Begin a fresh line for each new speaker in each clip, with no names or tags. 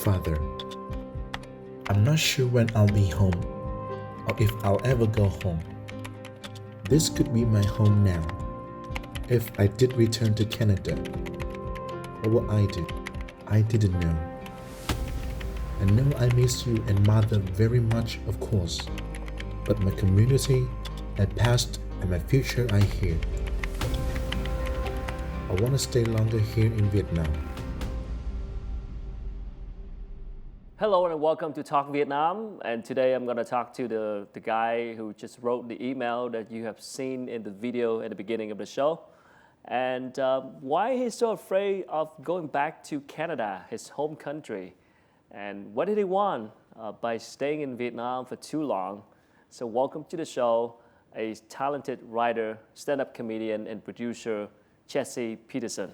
father. I'm not sure when I'll be home, or if I'll ever go home. This could be my home now. If I did return to Canada, what will I do? I didn't know. I know I miss you and mother very much, of course, but my community, my past, and my future are here. I want to stay longer here in Vietnam.
Hello and welcome to Talk Vietnam, and today I'm going to talk to the guy who just wrote the email that you have seen in the video at the beginning of the show, and why he's so afraid of going back to Canada, his home country, and what did he want by staying in Vietnam for too long. So welcome to the show, a talented writer, stand-up comedian, and producer, Jesse Peterson.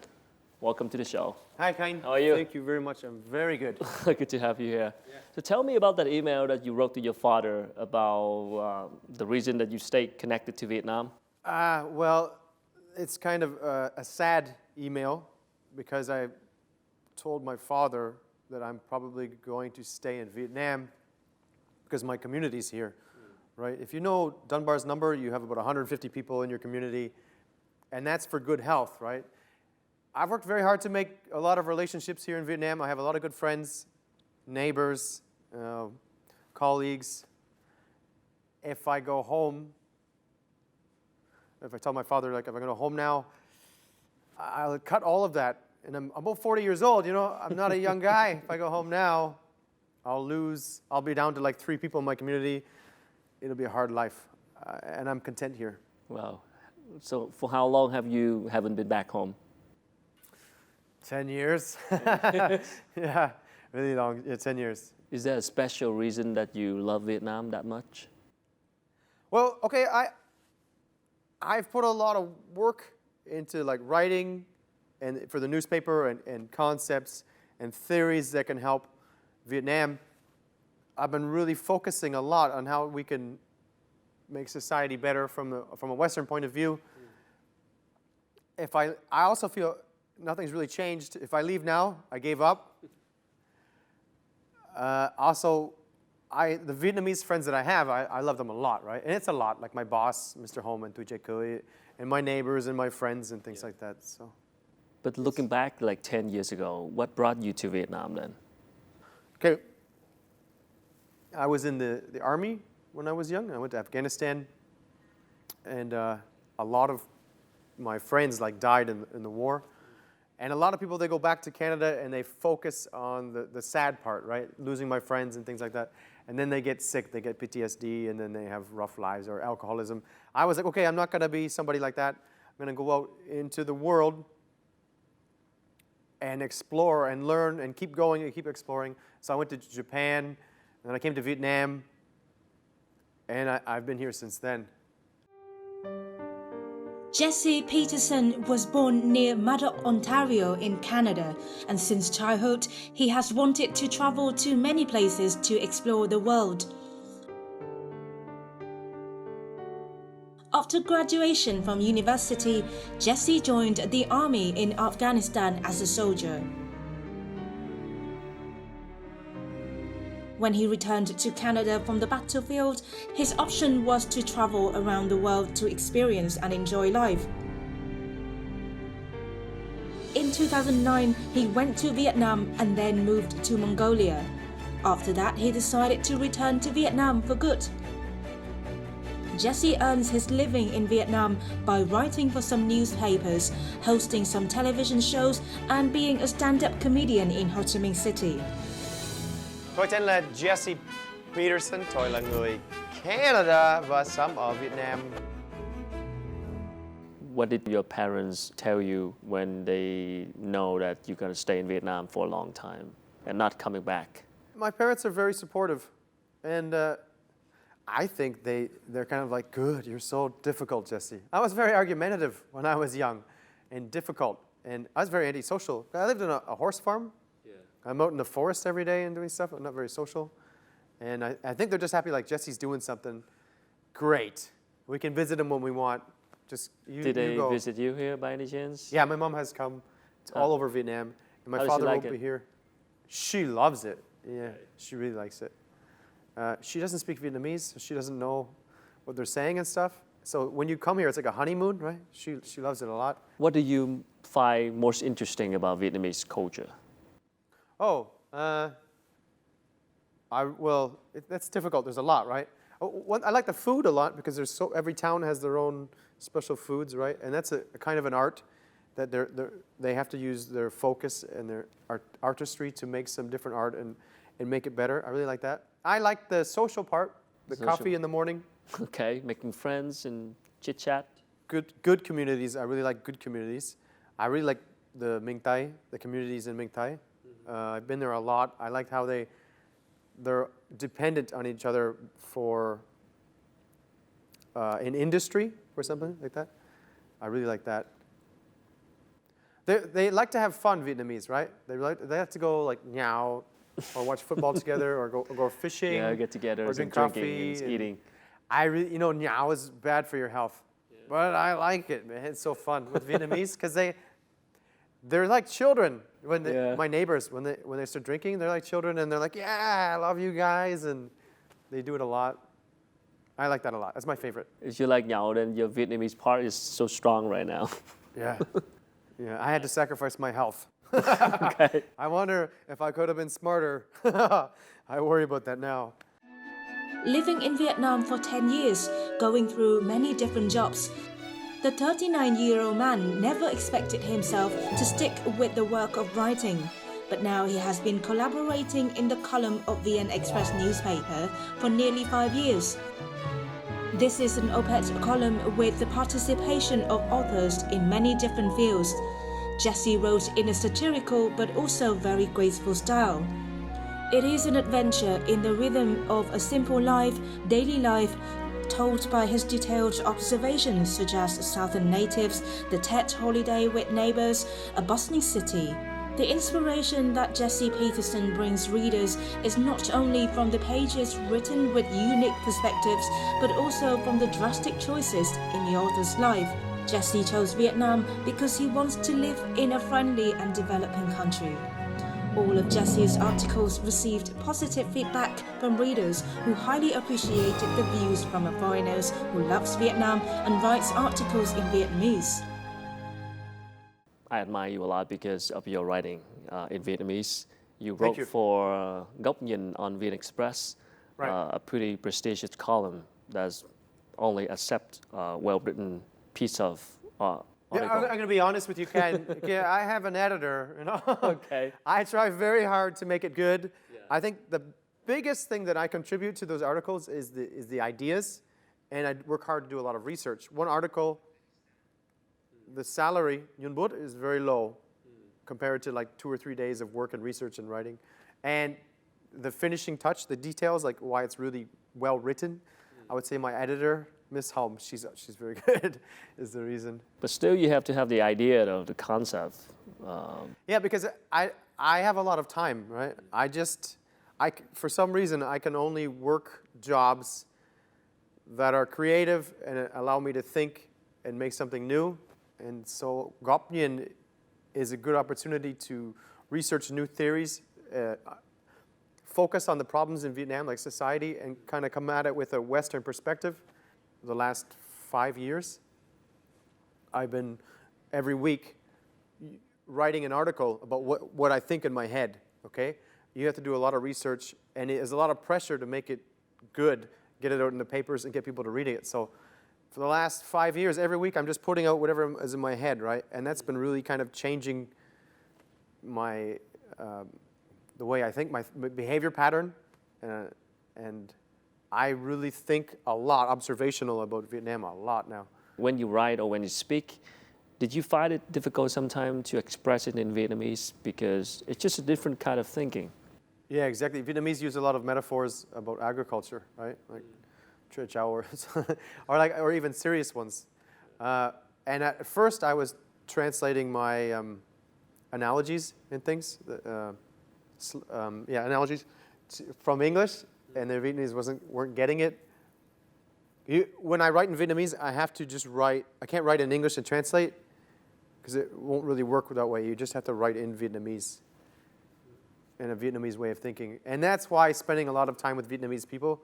Welcome to the show.
Hi, Kine.
How are you?
Thank you very much. I'm very good.
Good to have you here. Yeah. So tell me about that email that you wrote to your father about the reason that you stayed connected to Vietnam.
Well, it's kind of a sad email because I told my father that I'm probably going to stay in Vietnam because my community's here, right? If you know Dunbar's number, you have about 150 people in your community, and that's for good health, right? I've worked very hard to make a lot of relationships here in Vietnam. I have a lot of good friends, neighbors, colleagues. If I go home, if I tell my father, like, if I'm going to go home now, I'll cut all of that. And I'm about 40 years old, you know, I'm not a young guy. If I go home now, I'll be down to like 3 people in my community. It'll be a hard life. And I'm content here.
Wow. So for how long haven't been back home?
10 years. Yeah, really long. Yeah, 10 years.
Is there a special reason that you love Vietnam that much?
Well, okay, I've put a lot of work into like writing and for the newspaper and concepts and theories that can help Vietnam. I've been really focusing a lot on how we can make society better from a Western point of view. I also feel nothing's really changed. If I leave now, I gave up. The Vietnamese friends that I have, I love them a lot, right? And it's a lot, like my boss, Mr. Home and Thuy Jae Kui, and my neighbors and my friends and things like that. So.
But looking back like 10 years ago, what brought you to Vietnam then?
Okay, I was in the army when I was young. I went to Afghanistan, and a lot of my friends like died in the war. And a lot of people, they go back to Canada and they focus on the sad part, right? Losing my friends and things like that. And then they get sick, they get PTSD, and then they have rough lives or alcoholism. I was like, okay, I'm not gonna be somebody like that. I'm gonna go out into the world and explore and learn and keep going and keep exploring. So I went to Japan, and then I came to Vietnam, and I've been here since then.
Jesse Peterson was born near Madoc, Ontario in Canada, and since childhood he has wanted to travel to many places to explore the world. After graduation from university, Jesse joined the army in Afghanistan as a soldier. When he returned to Canada from the battlefield, his option was to travel around the world to experience and enjoy life. In 2009, he went to Vietnam and then moved to Mongolia. After that, he decided to return to Vietnam for good. Jesse earns his living in Vietnam by writing for some newspapers, hosting some television shows, and being a stand-up comedian in Ho Chi Minh City.
Tôi tên là Jesse Peterson, tôi là người Canada và sống ở Việt Nam.
What did your parents tell you when they know that you're going to stay in Vietnam for a long time and not coming back?
My parents are very supportive, and I think they're kind of like, good, you're so difficult, Jesse. I was very argumentative when I was young and difficult, and I was very antisocial. I lived in a horse farm. I'm out in the forest every day and doing stuff. I'm not very social. And I think they're just happy, like, Jesse's doing something great. We can visit him when we want. Just
Did they visit you here by any chance?
Yeah, my mom has come all over Vietnam. And my father will be here. She loves it. Yeah, she really likes it. She doesn't speak Vietnamese, so she doesn't know what they're saying and stuff. So when you come here, it's like a honeymoon, right? She loves it a lot.
What do you find most interesting about Vietnamese culture?
Oh, that's difficult. There's a lot, right? I like the food a lot because every town has their own special foods, right? And that's a kind of an art that they have to use their focus and their artistry to make some different art and make it better. I really like that. I like the social part, the coffee in the morning.
Okay, making friends and chit chat.
Good communities. I really like good communities. I really like the Minh Thai, the communities in Minh Thai. I've been there a lot. I like how they're dependent on each other for in industry or something like that. I really like that. They like to have fun, Vietnamese, right? They have to go like meow or watch football together or go fishing.
Yeah, get together
or
and
drink
drinking
coffee
and eating.
I really, meow is bad for your health, but I like it, man. It's so fun with Vietnamese because they're like children. My neighbors, when they start drinking, they're like children, and they're like, yeah, I love you guys, and they do it a lot. I like that a lot. That's my favorite.
If you like nhau, then your Vietnamese part is so strong right now.
Yeah. Yeah, I had to sacrifice my health.
Okay.
I wonder if I could have been smarter. I worry about that now.
Living in Vietnam for 10 years, going through many different jobs, the 39-year-old man never expected himself to stick with the work of writing. But now he has been collaborating in the column of VN Express newspaper for nearly 5 years. This is an op-ed column with the participation of authors in many different fields. Jesse wrote in a satirical but also very graceful style. It is an adventure in the rhythm of a simple life, daily life, told by his detailed observations such as southern natives, the Tet holiday with neighbors, a bustling city. The inspiration that Jesse Peterson brings readers is not only from the pages written with unique perspectives, but also from the drastic choices in the author's life. Jesse chose Vietnam because he wants to live in a friendly and developing country. All of Jesse's articles received positive feedback from readers who highly appreciated the views from a foreigner who loves Vietnam and writes articles in Vietnamese.
I admire you a lot because of your writing in Vietnamese. You wrote for Góc Nhìn on Viet Express, a pretty prestigious column that's only accept well-written piece of article.
Yeah, I'm going to be honest with you, Ken. Yeah, I have an editor,
Okay.
I try very hard to make it good. Yeah. I think the biggest thing that I contribute to those articles is the ideas, and I work hard to do a lot of research. One article, the salary, Yun Bút, is very low compared to like 2 or 3 days of work and research and writing. And the finishing touch, the details, like why it's really well written, I would say my editor, Miss Holm, she's very good, is the reason.
But still, you have to have the idea, though, the concept.
Yeah, because I have a lot of time, right? For some reason, I can only work jobs that are creative and allow me to think and make something new. And so Góc Nhìn is a good opportunity to research new theories, focus on the problems in Vietnam, like society, and kind of come at it with a Western perspective. The last 5 years, I've been every week writing an article about what I think in my head, okay? You have to do a lot of research, and there's a lot of pressure to make it good, get it out in the papers, and get people to read it. So for the last 5 years, every week, I'm just putting out whatever is in my head, right? And that's been really kind of changing my, the way I think, my behavior pattern, and I really think a lot, observational about Vietnam a lot now.
When you write or when you speak, did you find it difficult sometimes to express it in Vietnamese? Because it's just a different kind of thinking.
Yeah, exactly. Vietnamese use a lot of metaphors about agriculture, right? Like Tre Chao or even serious ones. And at first I was translating my analogies and things, analogies from English. And the Vietnamese weren't getting it. When I write in Vietnamese, I have to just write. I can't write in English and translate because it won't really work that way. You just have to write in Vietnamese. and a Vietnamese way of thinking. And that's why spending a lot of time with Vietnamese people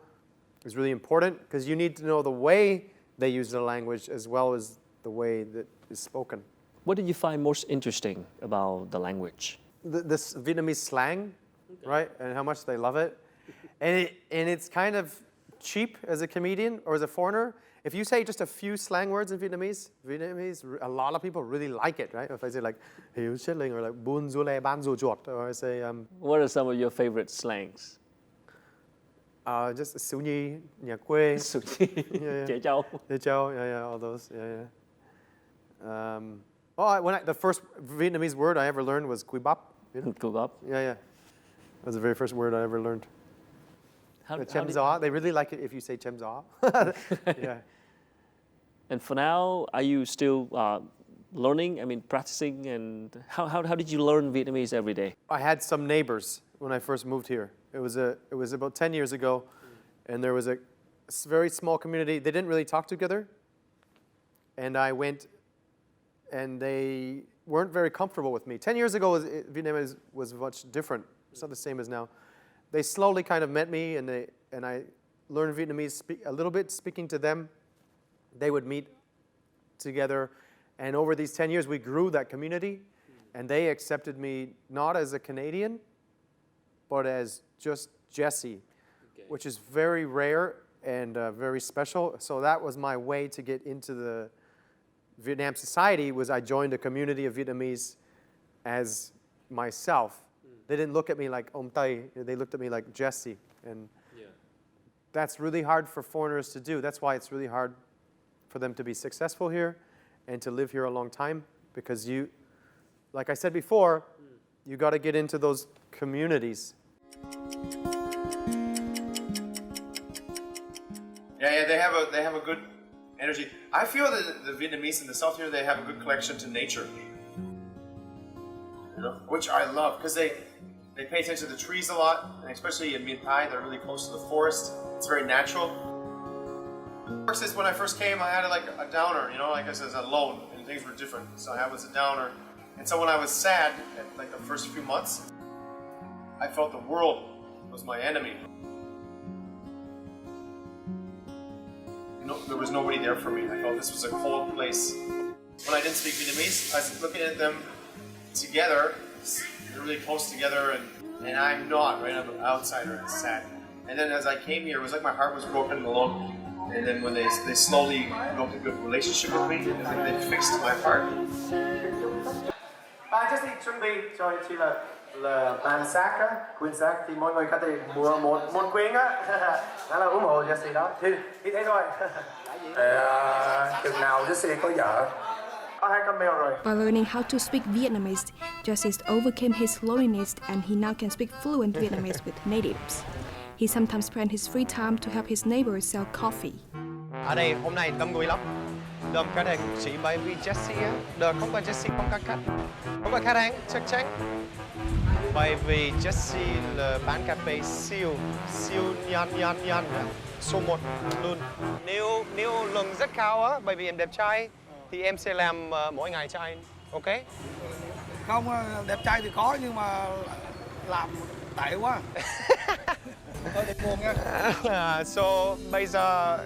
is really important, because you need to know the way they use the language as well as the way that is spoken.
What did you find most interesting about the language?
This Vietnamese slang, right? And how much they love it. And it's kind of cheap as a comedian or as a foreigner. If you say just a few slang words in Vietnamese, a lot of people really like it, right? If I say like "hiếu chết linh" or like "buôn du le ban du chuột," or I say
What are some of your favorite slangs?
just "xíu nhi," "nhà quê,"
Yeah. Trẻ trâu.
"Trẻ trâu," yeah, all those, yeah. The first Vietnamese word I ever learned was "cùi bắp."
Cool up.
Yeah. That was the very first word I ever learned. Chém gió. They really like it if you say chém gió. Yeah.
And for now, are you still learning? I mean, practicing, and how did you learn Vietnamese every day?
I had some neighbors when I first moved here. It was about 10 years ago, and there was a very small community. They didn't really talk together, and I went, and they weren't very comfortable with me. 10 years ago, Vietnamese was much different. It's not the same as now. They slowly kind of met me, and I learned Vietnamese a little bit, speaking to them. They would meet together, and over these 10 years, we grew that community, and they accepted me not as a Canadian, but as just Jesse, which is very rare and very special. So that was my way to get into the Vietnam society. Was I joined a community of Vietnamese as myself. They didn't look at me like Ông Tây. They looked at me like Jesse. And that's really hard for foreigners to do. That's why it's really hard for them to be successful here and to live here a long time. Because you, like I said before, you got to get into those communities. Yeah, they have a good energy. I feel that the Vietnamese in the south here, they have a good connection to nature. You know, which I love, because they pay attention to the trees a lot, and especially in Minh Thai, they're really close to the forest. It's very natural. Versus when I first came, I had like a downer, you know, like I said, alone, and things were different. So I was a downer, and so when I was sad, like the first few months, I felt the world was my enemy. No, there was nobody there for me. I felt this was a cold place. When I didn't speak Vietnamese, I was looking at them together, they're really close together, and I'm not, right? I'm an outsider and sad. And then as I came here, it was like my heart was broken and alone. And then when they slowly built a good relationship with me, I think they fixed my heart.
Jesse chuẩn bị cho chị là bàn xác á, quyển xác thì mọi người có thể mua một quyển á, đó là ủng hộ Jesse đó. Thì thế thôi. Chừng nào Jesse có vợ? Có 2 con mèo rồi.
By learning how to speak Vietnamese, Jesse overcame his loneliness and he now can speak fluent Vietnamese with natives. He sometimes spends his free time to help his neighbors sell coffee.
Ở đây hôm nay đông vui lắm. Đông cái này chỉ bởi vì Jesse á, được không có Jesse không có khách. Không có khách hàng chắc chắn. Bởi vì Jesse là bán cà phê siêu nhanh số 1 luôn. Nếu lương rất cao á, bởi vì em đẹp trai thì em sẽ làm mỗi ngày cho anh, ok?
Không, đẹp trai thì có nhưng mà làm tệ quá. Thôi đừng buồn nha.
So bây giờ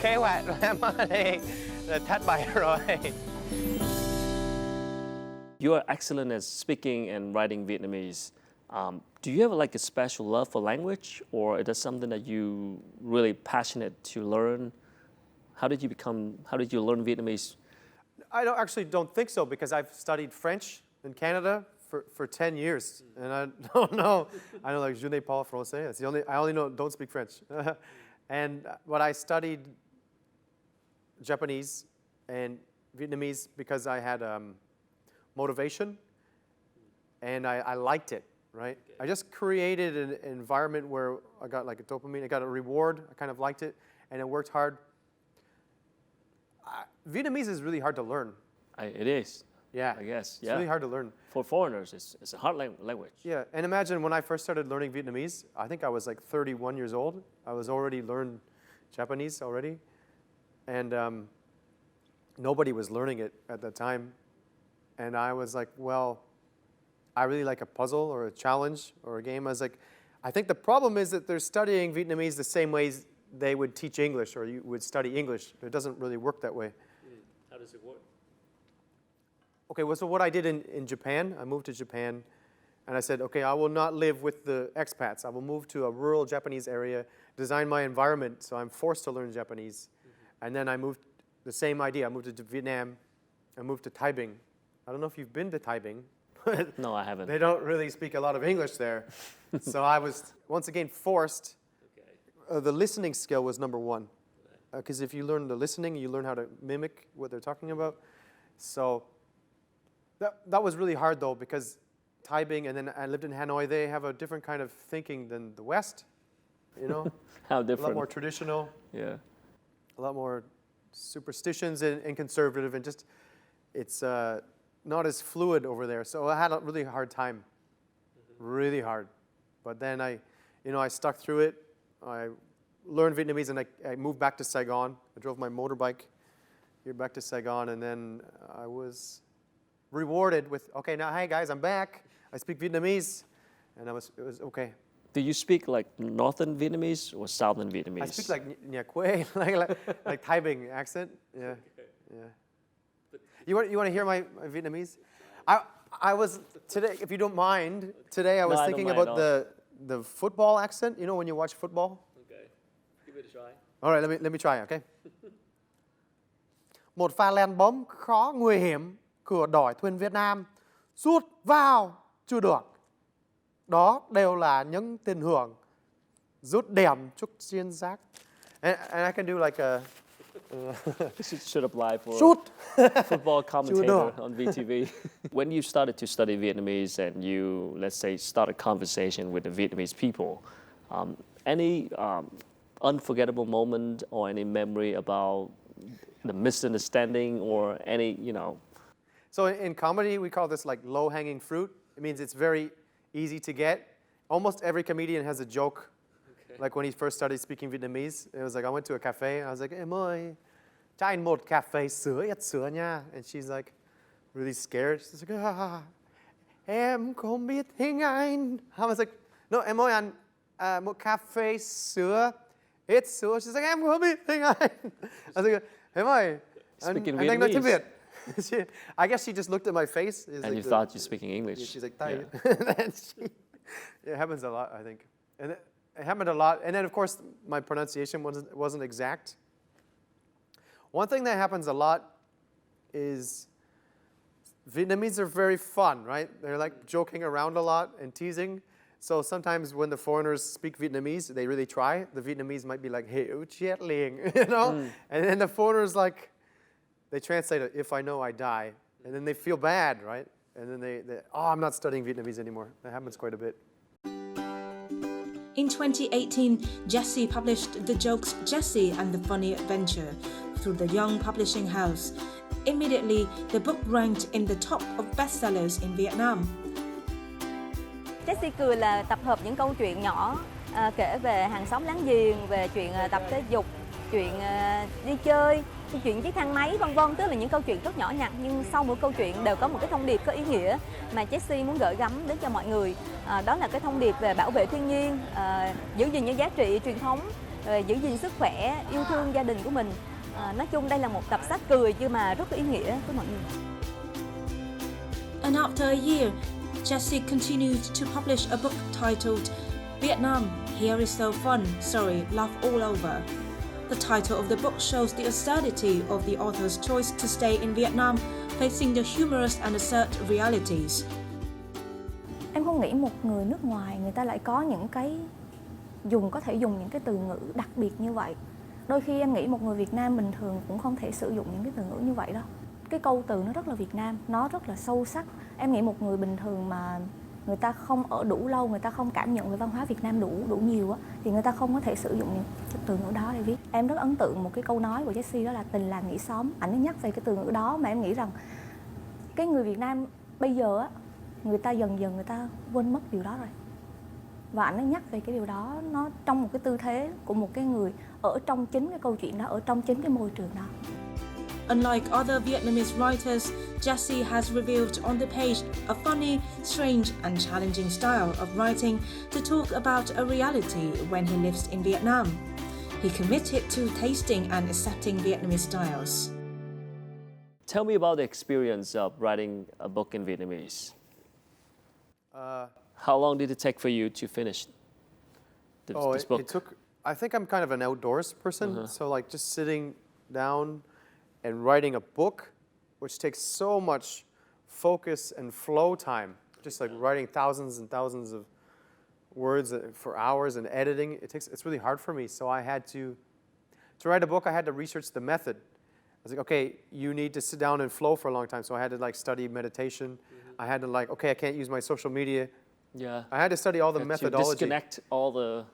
kế hoạch làm ở đây là thất bại rồi.
You are excellent at speaking and writing Vietnamese. Do you have like a special love for language, or is that something that you really passionate to learn? How did you learn Vietnamese?
I don't think so, because I've studied French in Canada for 10 years, and I don't know. I know like je ne parle français. That's the only. I only know don't speak French. But I studied Japanese and Vietnamese because I had motivation, and I liked it. Right? Okay. I just created an environment where I got like a dopamine. I got a reward. I kind of liked it, and I worked hard. Vietnamese is really hard to learn.
It is.
Yeah.
I guess.
It's really hard to learn.
For foreigners, it's a hard language.
Yeah, and imagine when I first started learning Vietnamese, I think I was like 31 years old. I was already learned Japanese already. And nobody was learning it at that time. And I was like, well, I really like a puzzle or a challenge or a game. I was like, I think the problem is that they're studying Vietnamese the same ways they would teach English or you would study English. It doesn't really work that way.
How does it work?
Okay, well, so what I did in Japan, I moved to Japan, and I said, okay, I will not live with the expats. I will move to a rural Japanese area, design my environment, so I'm forced to learn Japanese. And then I moved, the same idea, I moved to Vietnam, I moved to Tai Binh. I don't know if you've been to Tai Binh.
No, I haven't.
They don't really speak a lot of English there. So I was, once again, forced. The listening skill was number one. Because if you learn the listening, you learn how to mimic what they're talking about. So that was really hard, though, because Tai Binh, and then I lived in Hanoi, they have a different kind of thinking than the West, you know?
How
A
different?
lot more traditional,
Yeah.
a lot more superstitions and conservative, and just, it's not as fluid over there. So I had a really hard time, really hard. But then I stuck through it. I learned Vietnamese, and I moved back to Saigon. I drove my motorbike here back to Saigon, and then I was rewarded with, okay, now, hey guys, I'm back. I speak Vietnamese, and it was okay.
Do you speak like Northern Vietnamese or Southern Vietnamese?
I speak like Nha Quê, like Tai Binh accent. Yeah, yeah. You want to hear my Vietnamese? I was today, if you don't mind, today I was
No, I don't
thinking
mind
about
at
the football accent. You know when you watch football.
Okay, give it a try.
All right, let me try. Okay. Một pha len bóng khó nguy hiểm của đội tuyển Việt Nam, sút vào chưa được. Đó đều là những tình huống rút điểm chúc chuyên giác. And I can do like a
Should apply for
shoot.
football commentator on VTV. When you started to study Vietnamese and you, let's say, start a conversation with the Vietnamese people, any unforgettable moment or any memory about the misunderstanding or any,
So in comedy, we call this like low-hanging fruit. It means it's very easy to get. Almost every comedian has a joke. Okay. Like when he first started speaking Vietnamese, it was like, I went to a cafe, and I was like, em ơi, cho anh một cà phê sữa, ít sữa nha. And she's like, really scared. She's like, em không biết tiếng Anh. I was like, no, em ơi anh, một cà phê sữa, ít sữa. She's like, em không biết tiếng Anh. I was like, em ơi,
Speaking
anh nói tiếng
Vietnamese.
Việt. I guess she just looked at my face.
and you thought you're speaking English.
She's like,
Yeah.
and it happens a lot, I think. And it happened a lot. And then, of course, my pronunciation wasn't exact. One thing that happens a lot is Vietnamese are very fun, right? They're like joking around a lot and teasing. So sometimes when the foreigners speak Vietnamese, they really try. The Vietnamese might be like, hey, chết liền, you know? And then the foreigners like, they translate it, if I know, I die. And then they feel bad, right? And then they I'm not studying Vietnamese anymore. That happens quite a bit.
In 2018, Jesse published the jokes Jesse and the Funny Adventure through the Young Publishing House. Immediately, the book ranked in the top of bestsellers in Vietnam.
Jessie cười là tập hợp những câu chuyện nhỏ kể về hàng xóm láng giềng, về chuyện tập thể dục, chuyện đi chơi, chuyện chiếc thang máy vân vân, tức là những câu chuyện rất nhỏ nhặt nhưng sau mỗi câu chuyện đều có một cái thông điệp có ý nghĩa mà Jessie muốn gửi gắm đến cho mọi người. Đó là cái thông điệp về bảo vệ thiên nhiên, giữ gìn những giá trị truyền thống, giữ gìn sức khỏe, yêu thương gia đình của mình. Nói chung đây là một tập sách cười nhưng mà rất có ý nghĩa với mọi người.
And after a year, Jesse continued to publish a book titled Vietnam, Here is so fun, sorry, laugh all over. The title of the book shows the absurdity of the author's choice to stay in Vietnam, facing the humorous and absurd realities.
Em không nghĩ một người nước ngoài người ta lại có những cái có thể dùng những cái từ ngữ đặc biệt như vậy. Đôi khi em nghĩ một người Việt Nam bình thường cũng không thể sử dụng những cái từ ngữ như vậy đâu. Cái câu từ nó rất là Việt Nam, nó rất là sâu sắc. Em nghĩ một người bình thường mà người ta không ở đủ lâu, người ta không cảm nhận về văn hóa Việt Nam đủ nhiều á, thì người ta không có thể sử dụng những cái từ ngữ đó để viết. Em rất ấn tượng một cái câu nói của Jesse, đó là tình làng nghĩa xóm. Ảnh ấy nhắc về cái từ ngữ đó mà em nghĩ rằng cái người Việt Nam bây giờ á, người ta dần dần người ta quên mất điều đó rồi. Và ảnh ấy nhắc về cái điều đó nó trong một cái tư thế của một cái người ở trong chính cái câu chuyện đó, ở trong chính cái môi trường đó.
Unlike other Vietnamese writers, Jesse has revealed on the page a funny, strange, and challenging style of writing to talk about a reality when he lives in Vietnam. He committed to tasting and accepting Vietnamese styles.
Tell me about the experience of writing a book in Vietnamese. How long did it take for you to finish this book?
It took. I think I'm kind of an outdoors person, so like just sitting down and writing a book, which takes so much focus and flow time, just like writing thousands and thousands of words for hours and editing. It's really hard for me. So I had to write a book, I had to research the method. I was like, okay, you need to sit down and flow for a long time. So I had to like study meditation. I had to like, okay, I can't use my social media.
Yeah.
I had to study all the methodology.
Disconnect all the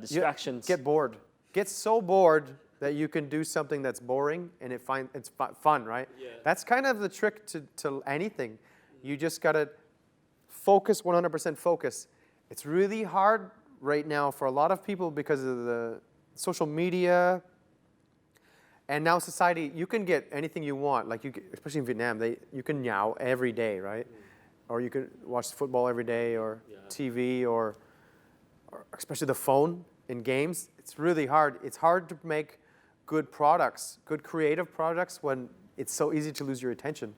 distractions.
Get bored. Get so bored that you can do something that's boring and it's fun, right? Yeah. That's kind of the trick to anything. You just gotta focus, 100% focus. It's really hard right now for a lot of people because of the social media and now society. You can get anything you want, like especially in Vietnam, you can meow every day, right? Or you can watch football every day, or TV, or especially the phone in games. It's really hard. It's hard to make good products, good creative products, when it's so easy to lose your attention.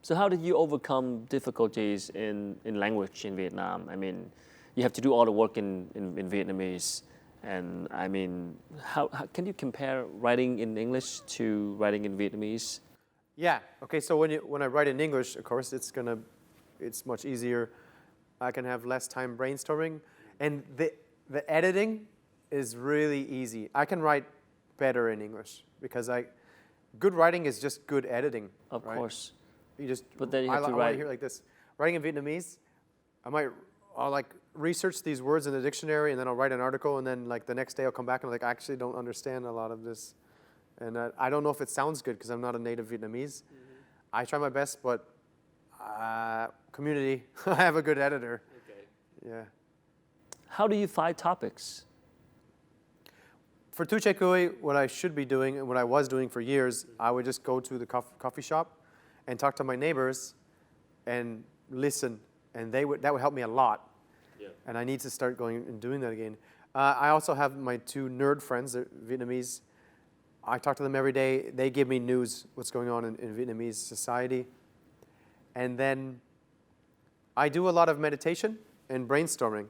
So how did you overcome difficulties in language in Vietnam? I mean, you have to do all the work in Vietnamese. And I mean, how can you compare writing in English to writing in Vietnamese?
Yeah. Okay. So when I write in English, of course, it's much easier. I can have less time brainstorming, and the editing is really easy. I can write better in English because good writing is just good editing.
Of
right?
course.
But then you have to write here like this. Writing in Vietnamese, I'll like research these words in the dictionary, and then I'll write an article, and then like the next day I'll come back and like I actually don't understand a lot of this, and I don't know if it sounds good because I'm not a native Vietnamese. I try my best, but community, I have a good editor. Okay. Yeah.
How do you find topics?
For Tu Che Kui, what I should be doing and what I was doing for years, I would just go to the coffee shop and talk to my neighbors and listen, and that would help me a lot. Yeah. And I need to start going and doing that again. I also have my two nerd friends, they're Vietnamese. I talk to them every day. They give me news, what's going on in Vietnamese society. And then I do a lot of meditation and brainstorming.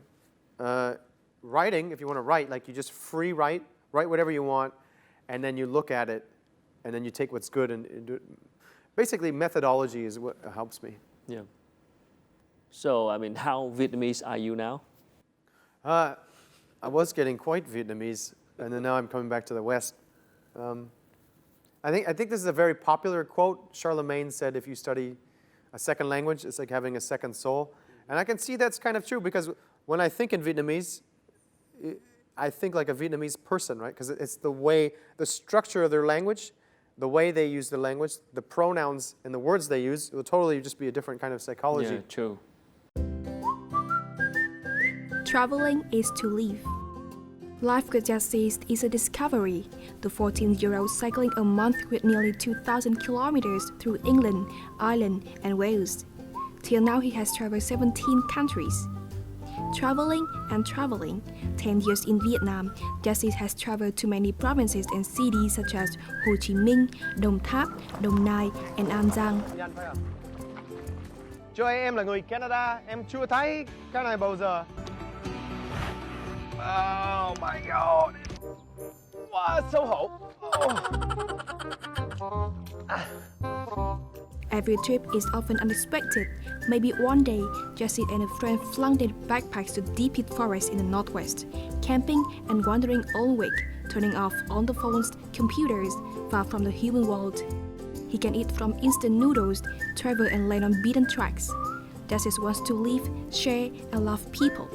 Writing, if you want to write, like you just free write whatever you want, and then you look at it, and then you take what's good and do it. Basically, methodology is what helps me.
Yeah. So, I mean, how Vietnamese are you now?
I was getting quite Vietnamese, and then now I'm coming back to the West. I think this is a very popular quote. Charlemagne said, if you study a second language, it's like having a second soul. And I can see that's kind of true, because when I think in Vietnamese, I think like a Vietnamese person, right? Because it's the structure of their language, the way they use the language, the pronouns and the words they use, it will totally just be a different kind of psychology.
Yeah, true.
Traveling is to live. Life with Jesse is a discovery. The 14-year-old cycling a month with nearly 2,000 kilometers through England, Ireland, and Wales. Till now, he has traveled 17 countries. Traveling and traveling. 10 years in Vietnam, Jesse has traveled to many provinces and cities such as Ho Chi Minh, Đồng Tháp, Đồng Nai, and An Giang.
Cho em là người Canada, em chưa thấy cái này bao giờ. Oh my god. Wow, xấu hổ.
Every trip is often unexpected. Maybe one day, Jesse and a friend flung their backpacks to deep heat forests in the northwest, camping and wandering all week, turning off all the phones, computers, far from the human world. He can eat from instant noodles, travel and land on beaten tracks. Jesse wants to live, share, and love people.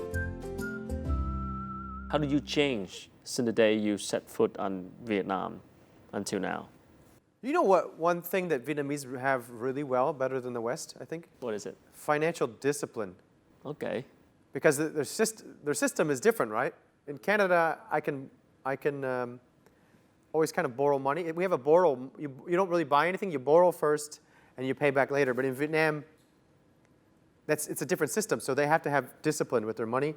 How did you change since the day you set foot on Vietnam until now?
You know what? One thing that Vietnamese have really well, better than the West, I think?
What is it?
Financial discipline.
Okay.
Because their system is different, right? In Canada, I can always kind of borrow money. We have a borrow. You don't really buy anything. You borrow first, and you pay back later. But in Vietnam, it's a different system. So they have to have discipline with their money.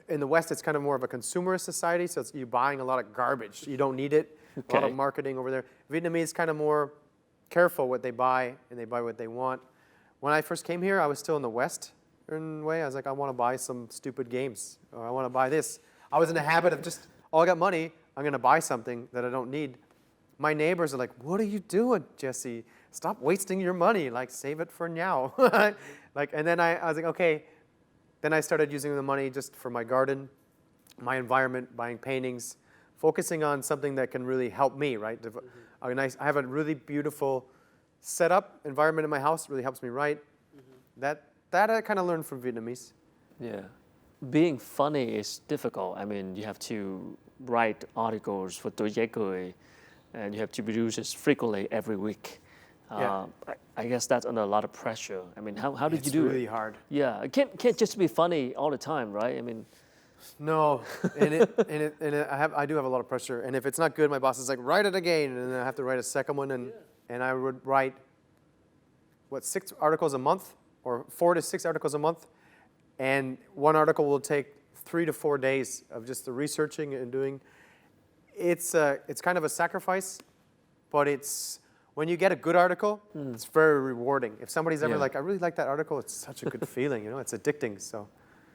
In the West, it's kind of more of a consumerist society. So you're buying a lot of garbage. You don't need it.
Okay.
A lot of marketing over there. Vietnamese kind of more careful what they buy, and they buy what they want. When I first came here, I was still in the Western way. I was like, I want to buy some stupid games, or I want to buy this. I was in the habit of just, oh, I got money, I'm going to buy something that I don't need. My neighbors are like, what are you doing, Jesse? Stop wasting your money. Like, save it for now. And then I was like, okay. Then I started using the money just for my garden, my environment, buying paintings, focusing on something that can really help me, right? I have a really beautiful setup environment in my house. Really helps me write. That I kind of learned from Vietnamese.
Yeah. Being funny is difficult. I mean, you have to write articles for Tuổi Trẻ Cười, and you have to produce it frequently every week.
Yeah.
I guess that's under a lot of pressure. I mean, how did you do it?
It's really hard.
Yeah, it can't just be funny all the time, right? I mean,
no, I do have a lot of pressure. And if it's not good, my boss is like, write it again, and then I have to write a second one. And I would write 6 articles a month, or 4 to 6 articles a month, and one article will take 3 to 4 days of just the researching and doing. It's kind of a sacrifice, but when you get a good article, it's very rewarding. If somebody's ever like, I really like that article, it's such a good feeling, it's addicting. So,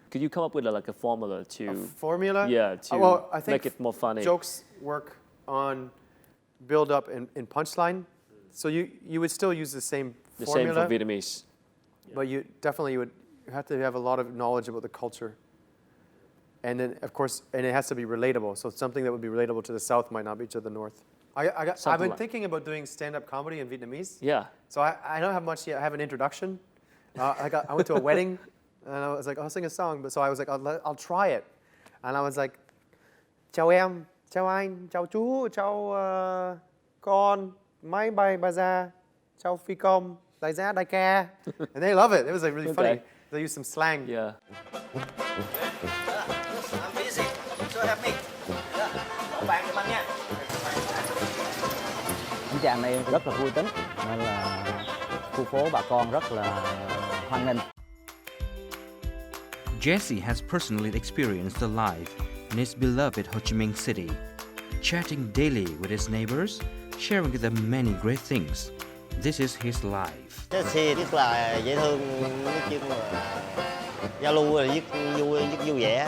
could you come up with a formula to...
A formula?
Yeah, to
I think
make it more funny.
Jokes work on build up and punchline. So you would still use the same formula.
The same for Vietnamese.
But you would have to have a lot of knowledge about the culture. And then, of course, and it has to be relatable. So something that would be relatable to the South might not be to the North. I've been thinking about doing stand-up comedy in Vietnamese.
Yeah.
So I don't have much yet. I have an introduction. I went to a wedding, and I was like, I'll sing a song. But so I was like, I'll try it. And I was like, chào em, chào anh, chào chú, chào con, máy bay bà già, chào phi công, đại gia, đại ca. And they love it. It was like really funny. They used some slang.
Yeah.
I'm busy, so help me. Bỏ bàn cho anh nha.
Anh chàng này rất là vui tính, nên là khu phố bà con rất là hoan nghênh.
Jesse has personally experienced the life in his beloved Ho Chi Minh City, chatting daily with his neighbors, sharing with them many great things. This is his life.
Jesse rất là dễ thương, nói chung là giao lưu rất vui vẻ.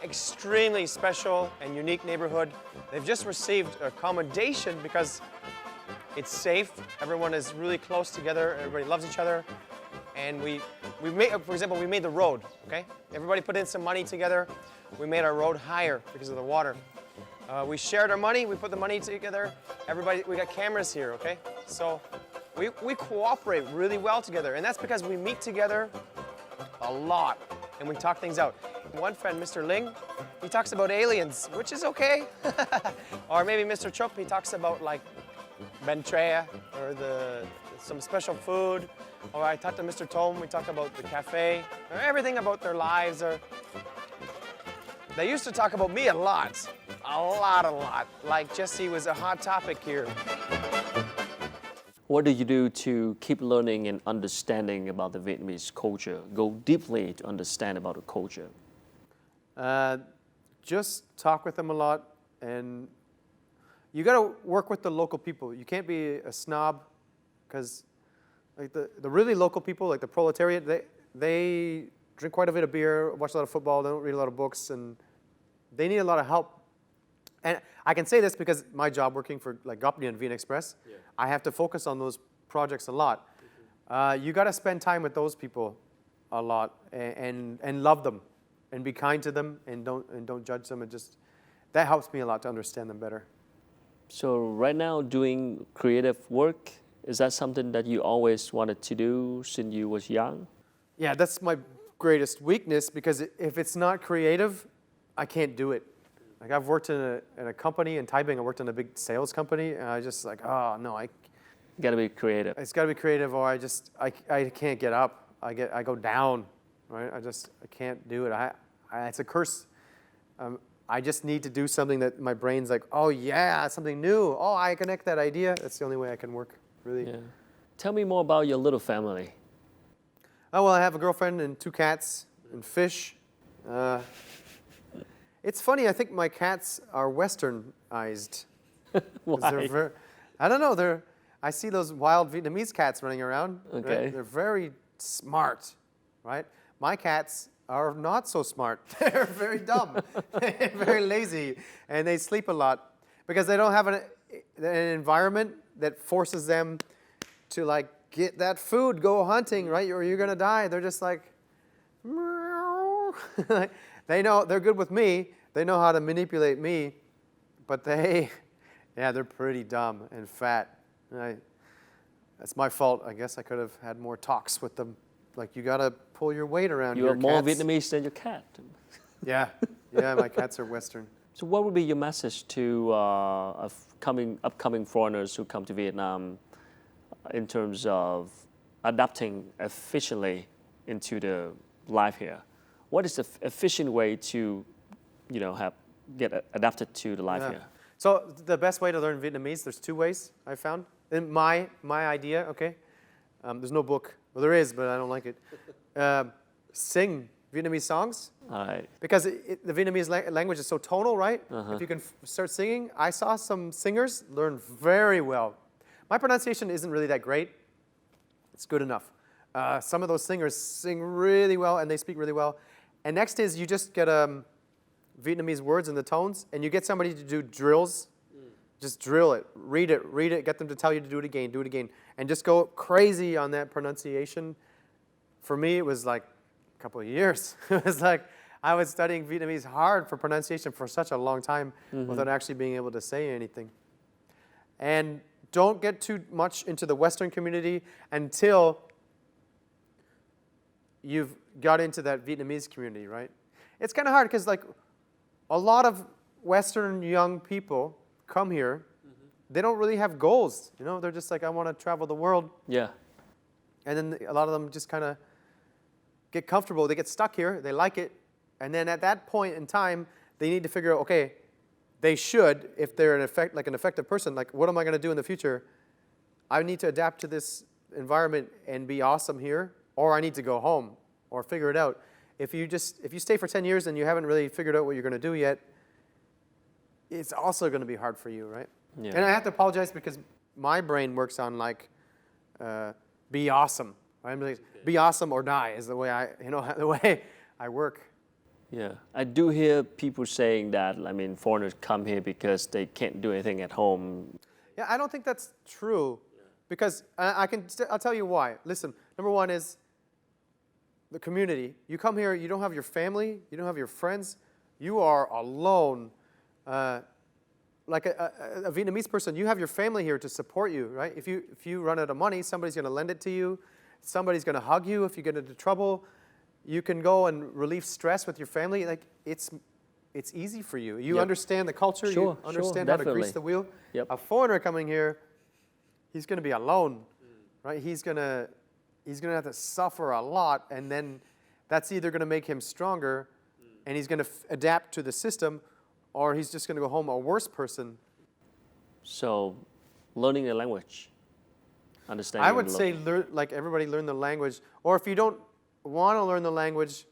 Extremely special and unique neighborhood. They've just received accommodation because it's safe. Everyone is really close together. Everybody loves each other. And we made, for example, we made the road, okay? Everybody put in some money together. We made our road higher because of the water. We shared our money. We put the money together. We got cameras here, okay? So we cooperate really well together. And that's because we meet together a lot and we talk things out. One friend, Mr. Ling, he talks about aliens, which is okay. Or maybe Mr. Chop, he talks about like Ben Trea or some special food. Or I talked to Mr. Tom, we talk about the cafe, or everything about their lives. They used to talk about me a lot. Like Jesse was a hot topic here.
What do you do to keep learning and understanding about the Vietnamese culture? Go deeply to understand about the culture.
Just talk with them a lot, and you got to work with the local people. You can't be a snob, because like the really local people, like the proletariat, they drink quite a bit of beer, watch a lot of football, they don't read a lot of books, and they need a lot of help. And I can say this because my job working for like Gopni and Viet Express, I have to focus on those projects a lot. You got to spend time with those people a lot and love them and be kind to them and don't judge them, and just that helps me a lot to understand them better.
So right now doing creative work, is that something that you always wanted to do since you was young?
Yeah, that's my greatest weakness, because if it's not creative, I can't do it. Like I've worked in a company in Taiping, I worked in a big sales company, and I just like, oh no,
You gotta be creative.
It's got to be creative, or I can't get up. I go down, right? I can't do it. It's a curse. I just need to do something that my brain's like, oh yeah, something new. Oh, I connect that idea. That's the only way I can work, really.
Yeah. Tell me more about your little family.
Oh, well, I have a girlfriend and 2 cats and fish. It's funny, I think my cats are westernized.
Why?
I don't know, I see those wild Vietnamese cats running around.
Okay.
Right? They're very smart, right? My cats are not so smart. They're very dumb, very lazy, and they sleep a lot because they don't have an environment that forces them to like get that food, go hunting, right? Or you're gonna die. They're just like, meow. They know, they're good with me. They know how to manipulate me, but they're pretty dumb and fat. That's my fault. I guess I could have had more talks with them. Like, you gotta pull your weight around
You
your
are more
cats.
Vietnamese than your cat.
Yeah, my cats are Western.
So what would be your message to upcoming foreigners who come to Vietnam in terms of adapting efficiently into the life here? What is the efficient way to, get adapted to the life here?
So the best way to learn Vietnamese, there's 2 ways I found. In my idea, okay? There's no book. Well, there is, but I don't like it. Sing Vietnamese songs.
All right.
Because the Vietnamese language is so tonal, right? If you can start singing, I saw some singers learn very well. My pronunciation isn't really that great. It's good enough. Some of those singers sing really well and they speak really well. And next is you just get Vietnamese words and the tones, and you get somebody to do drills. Just drill it, read it, get them to tell you to do it again, and just go crazy on that pronunciation. For me, it was like a couple of years. It was like I was studying Vietnamese hard for pronunciation for such a long time without actually being able to say anything. And don't get too much into the Western community until you've got into that Vietnamese community, right? It's kind of hard because like a lot of Western young people come here, they don't really have goals. They're just like, I want to travel the world.
Yeah.
And then a lot of them just kind of get comfortable. They get stuck here. They like it. And then at that point in time, they need to figure out, okay, they should, if they're an effective person, like, what am I going to do in the future? I need to adapt to this environment and be awesome here, or I need to go home or figure it out. If you stay for 10 years and you haven't really figured out what you're going to do yet, it's also going to be hard for you, right?
Yeah.
And I have to apologize because my brain works on like, be awesome. Right? Like, be awesome or die is the way I work.
Yeah, I do hear people saying that. I mean, foreigners come here because they can't do anything at home.
Yeah, I don't think that's true, because I'll tell you why. Listen, number one is the community. You come here, you don't have your family, you don't have your friends, you are alone. Like a Vietnamese person, you have your family here to support you, right? If you run out of money, somebody's going to lend it to you. Somebody's going to hug you if you get into trouble. You can go and relieve stress with your family. Like it's easy for you. You understand the culture. You understand how to grease the wheel.
Yep.
A foreigner coming here, he's going to be alone, right? He's going to have to suffer a lot, and then that's either going to make him stronger, and he's going to adapt to the system, or he's just going to go home a worse person.
So, learning the language, understanding.
I would say, like everybody, learn the language. Or if you don't want to learn the language,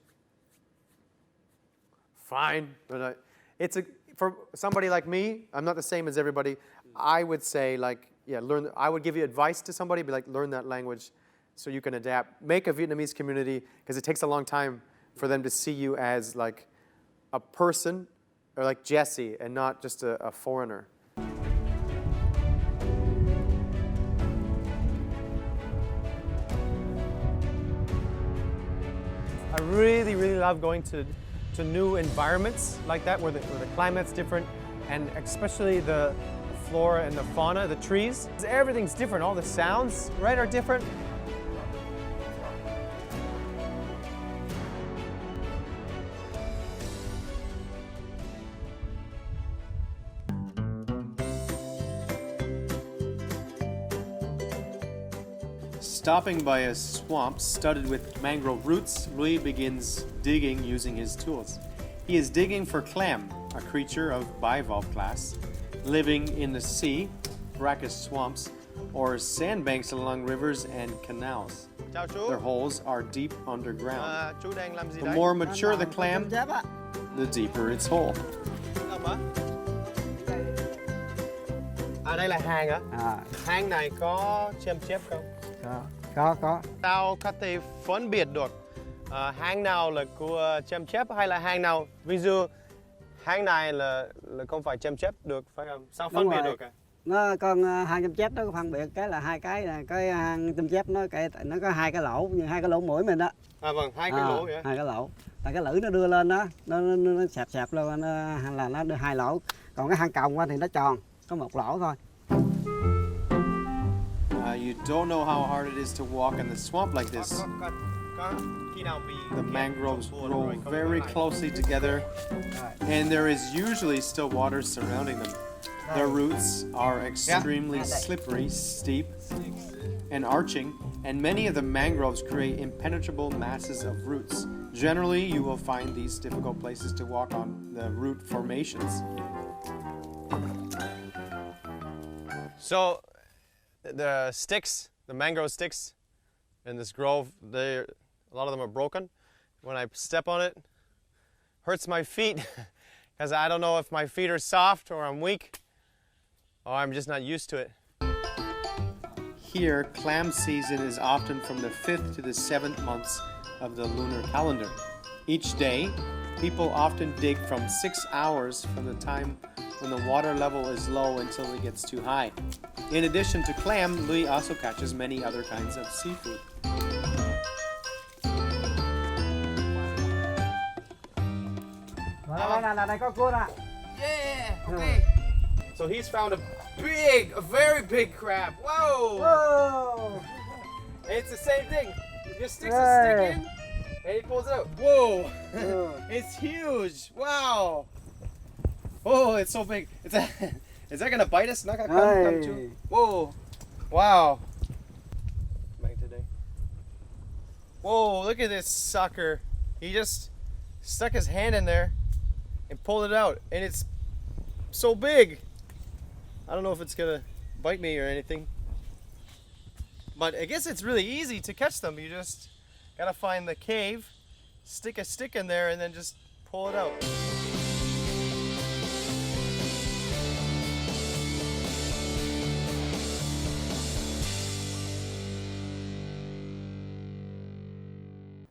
fine. But for somebody like me, I'm not the same as everybody. I would say, like, learn. I would give you advice to somebody, be like, learn that language, so you can adapt. Make a Vietnamese community, because it takes a long time for them to see you as like a person, or like Jesse, and not just a foreigner. I really, really love going to new environments like that, where the climate's different, and especially the flora and the fauna, the trees. Everything's different. All the sounds, right, are different. Stopping by a swamp studded with mangrove roots, Louis begins digging using his tools. He is digging for clam, a creature of bivalve class, living in the sea, brackish swamps, or sandbanks along rivers and canals.
Chào chú.
Their holes are deep underground.
Chú đang làm gì
The
đấy?
more mature the clam, the deeper its hole.
Làm hả? Đây là hang hả? Hang này có chêm chép không?
Có.
Tao có thể phân biệt được hang nào là của chêm chép hay là hang nào, ví dụ hang này là không phải chêm chép được, phải không? Sao phân biệt được?
Nó con hang châm chép nó có phân biệt cái là hai cái là cái hang châm chép nó có hai cái lỗ, như hai cái lỗ mũi mình đó.
Vâng, hai cái lỗ vậy.
Hai cái lỗ. Là cái lưỡi nó đưa lên đó, nó sạp lên là nó đưa hai lỗ. Còn cái hang còng thì nó tròn, có một lỗ thôi.
You don't know how hard it is to walk in the swamp like this. The mangroves grow very closely together, and there is usually still water surrounding them. Their roots are extremely slippery, steep, and arching, and many of the mangroves create impenetrable masses of roots. Generally, you will find these difficult places to walk on the root formations.
So, the sticks, the mangrove sticks in this grove, a lot of them are broken. When I step on it, hurts my feet because I don't know if my feet are soft or I'm weak or I'm just not used to it.
Here, clam season is often from the 5th to the 7th months of the lunar calendar. Each day, people often dig from 6 hours from the time when the water level is low until it gets too high. In addition to clam, Louis also catches many other kinds of seafood.
Đây có cua nè.
Yeah, okay. So he's found a very big crab. Whoa!
Whoa!
It's the same thing. He just sticks a stick in and he pulls it out. Whoa! It's huge. Wow! Oh, it's so big. Is that gonna bite us? Not gonna come too. Whoa! Wow! Whoa! Look at this sucker. He just stuck his hand in there and pulled it out, and it's so big. I don't know if it's gonna bite me or anything, but I guess it's really easy to catch them. You just gotta find the cave, stick a stick in there, and then just pull it out.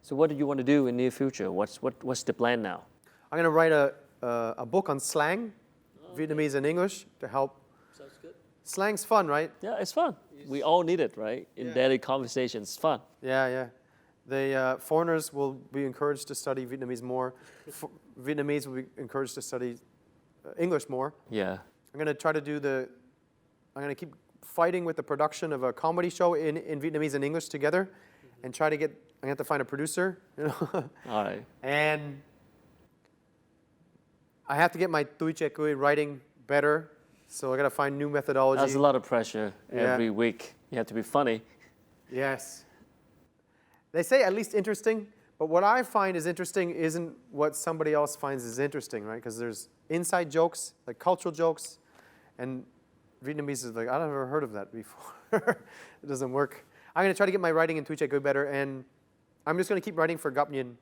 So what do you want to do in the near future? What's the plan now?
I'm going to write a book on slang, Vietnamese and English, to help.
Sounds good.
Slang's fun, right?
Yeah, it's fun. We all need it, right? In daily conversations, it's fun.
Yeah. The foreigners will be encouraged to study Vietnamese more. Vietnamese will be encouraged to study English more.
Yeah.
I'm going to try to I'm going to keep fighting with the production of a comedy show in Vietnamese and English together, and try to I'm going to have to find a producer, you know.
All right.
And I have to get my Tui Che Kui writing better, so I got to find new methodology.
That's a lot of pressure every week. You have to be funny.
Yes. They say at least interesting, but what I find is interesting isn't what somebody else finds is interesting, right? Because there's inside jokes, like cultural jokes, and Vietnamese is like, I've never heard of that before. It doesn't work. I'm going to try to get my writing in Tui Che Kui better, and I'm just going to keep writing for Gap Nhin.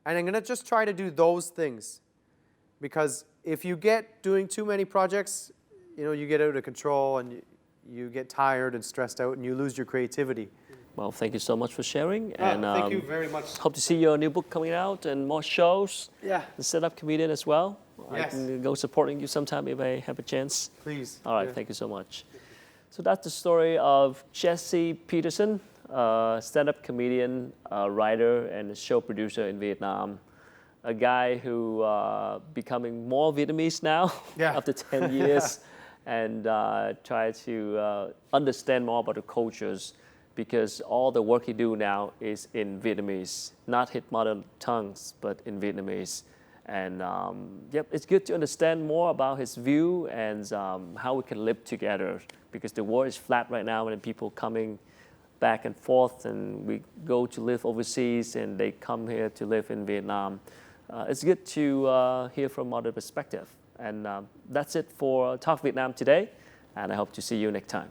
And I'm going to just try to do those things. Because if you get doing too many projects, you get out of control and you get tired and stressed out and you lose your creativity.
Well, thank you so much for sharing. And
thank you very much.
Hope to see your new book coming out and more shows.
Yeah.
The stand-up comedian as well.
Yes.
I can go supporting you sometime if I have a chance.
Please.
All right, thank you so much. So that's the story of Jesse Peterson, stand-up comedian, writer, and show producer in Vietnam. A guy who becoming more Vietnamese now after 10 years and try to understand more about the cultures, because all the work he do now is in Vietnamese, not his mother tongues, but in Vietnamese. And it's good to understand more about his view and how we can live together, because the world is flat right now and people coming back and forth, and we go to live overseas, and they come here to live in Vietnam. It's good to hear from other perspective. And that's it for Talk Vietnam today, and I hope to see you next time.